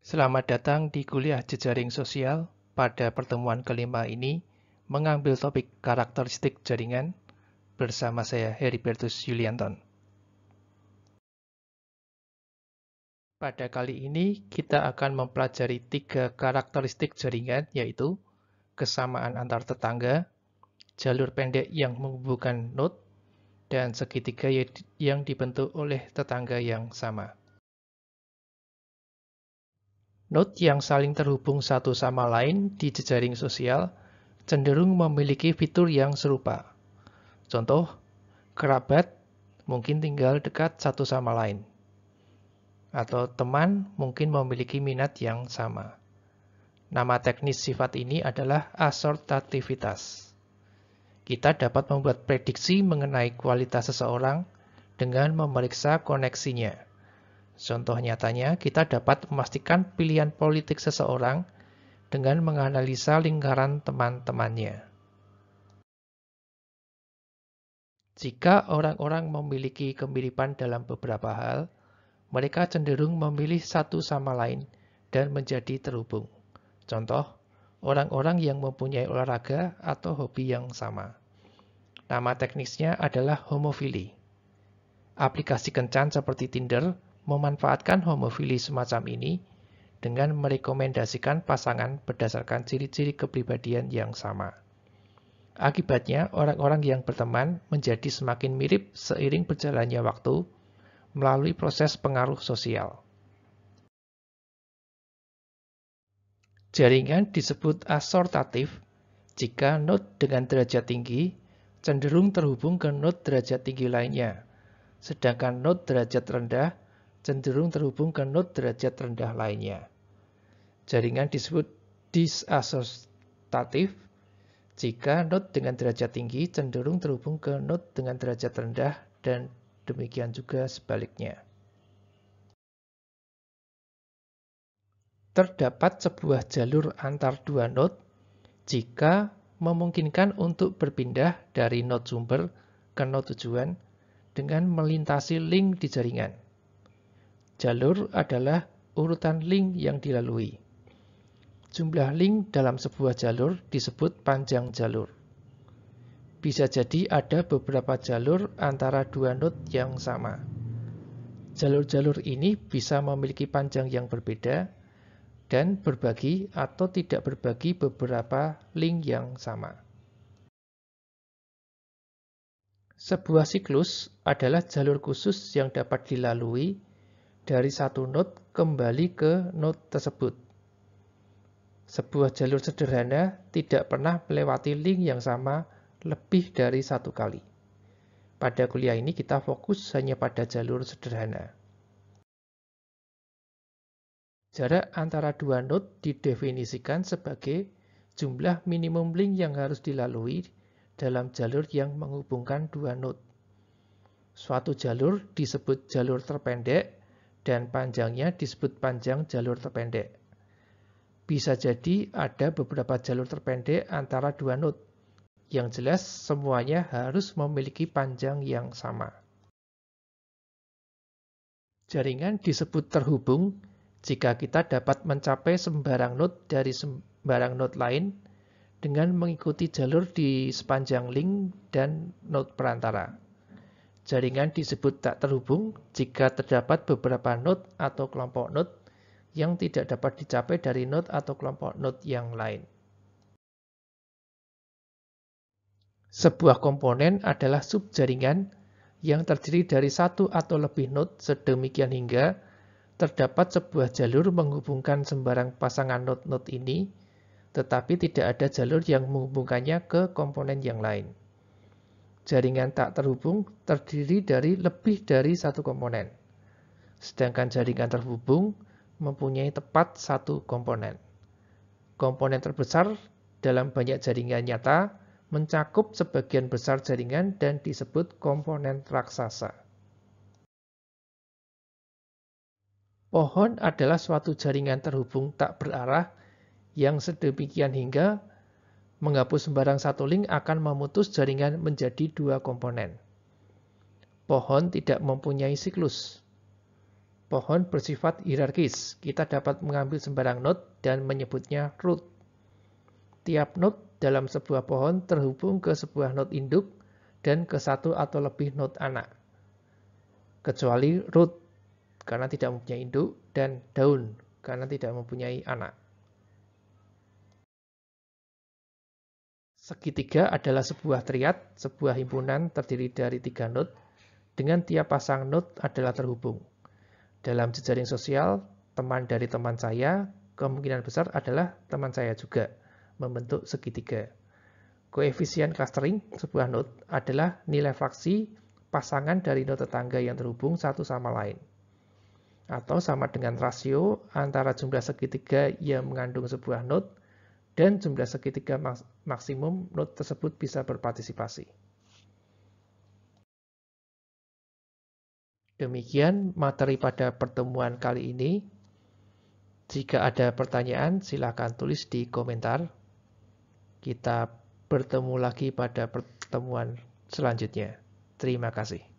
Selamat datang di kuliah jejaring sosial. Pada pertemuan kelima ini, mengambil topik karakteristik jaringan bersama saya Heribertus Yulianton. Pada kali ini, kita akan mempelajari 3 karakteristik jaringan, yaitu kesamaan antar tetangga, jalur pendek yang menghubungkan node, dan segitiga yang dibentuk oleh tetangga yang sama. Node yang saling terhubung satu sama lain di jejaring sosial cenderung memiliki fitur yang serupa. Contoh, kerabat mungkin tinggal dekat satu sama lain. Atau teman mungkin memiliki minat yang sama. Nama teknis sifat ini adalah asortativitas. Kita dapat membuat prediksi mengenai kualitas seseorang dengan memeriksa koneksinya. Contoh nyatanya, kita dapat memastikan pilihan politik seseorang dengan menganalisa lingkaran teman-temannya. Jika orang-orang memiliki kemiripan dalam beberapa hal, mereka cenderung memilih satu sama lain dan menjadi terhubung. Contoh, orang-orang yang mempunyai olahraga atau hobi yang sama. Nama teknisnya adalah homofili. Aplikasi kencan seperti Tinder memanfaatkan homofili semacam ini dengan merekomendasikan pasangan berdasarkan ciri-ciri kepribadian yang sama. Akibatnya, orang-orang yang berteman menjadi semakin mirip seiring berjalannya waktu melalui proses pengaruh sosial. Jaringan disebut asortatif jika node dengan derajat tinggi cenderung terhubung ke node derajat tinggi lainnya, sedangkan node derajat rendah cenderung terhubung ke node derajat rendah lainnya. Jaringan disebut disasortatif jika node dengan derajat tinggi cenderung terhubung ke node dengan derajat rendah dan demikian juga sebaliknya. Terdapat sebuah jalur antar dua node jika memungkinkan untuk berpindah dari node sumber ke node tujuan dengan melintasi link di jaringan. Jalur adalah urutan link yang dilalui. Jumlah link dalam sebuah jalur disebut panjang jalur. Bisa jadi ada beberapa jalur antara dua node yang sama. Jalur-jalur ini bisa memiliki panjang yang berbeda dan berbagi atau tidak berbagi beberapa link yang sama. Sebuah siklus adalah jalur khusus yang dapat dilalui dari satu node kembali ke node tersebut. Sebuah jalur sederhana tidak pernah melewati link yang sama lebih dari satu kali. Pada kuliah ini kita fokus hanya pada jalur sederhana. Jarak antara dua node didefinisikan sebagai jumlah minimum link yang harus dilalui dalam jalur yang menghubungkan dua node. Suatu jalur disebut jalur terpendek dan panjangnya disebut panjang jalur terpendek. Bisa jadi ada beberapa jalur terpendek antara dua node. Yang jelas semuanya harus memiliki panjang yang sama. Jaringan disebut terhubung jika kita dapat mencapai sembarang node dari sembarang node lain dengan mengikuti jalur di sepanjang link dan node perantara. Jaringan disebut tak terhubung jika terdapat beberapa node atau kelompok node yang tidak dapat dicapai dari node atau kelompok node yang lain. Sebuah komponen adalah subjaringan yang terdiri dari satu atau lebih node sedemikian hingga terdapat sebuah jalur menghubungkan sembarang pasangan node-node ini, tetapi tidak ada jalur yang menghubungkannya ke komponen yang lain. Jaringan tak terhubung terdiri dari lebih dari satu komponen, sedangkan jaringan terhubung mempunyai tepat satu komponen. Komponen terbesar dalam banyak jaringan nyata mencakup sebagian besar jaringan dan disebut komponen raksasa. Pohon adalah suatu jaringan terhubung tak berarah yang sedemikian hingga menghapus sembarang satu link akan memutus jaringan menjadi dua komponen. Pohon tidak mempunyai siklus. pohon bersifat hierarkis. Kita dapat mengambil sembarang node dan menyebutnya root. Tiap node dalam sebuah pohon terhubung ke sebuah node induk dan ke satu atau lebih node anak. Kecuali root, karena tidak mempunyai induk, dan daun, karena tidak mempunyai anak. Segitiga adalah sebuah triad, sebuah himpunan terdiri dari 3 node, dengan tiap pasang node adalah terhubung. Dalam jejaring sosial, teman dari teman saya kemungkinan besar adalah teman saya juga, membentuk segitiga. Koefisien clustering sebuah node adalah nilai fraksi pasangan dari node tetangga yang terhubung satu sama lain. Atau sama dengan rasio antara jumlah segitiga yang mengandung sebuah node dan jumlah segitiga maksimum node tersebut bisa berpartisipasi. Demikian materi pada pertemuan kali ini. Jika ada pertanyaan, silakan tulis di komentar. Kita bertemu lagi pada pertemuan selanjutnya. Terima kasih.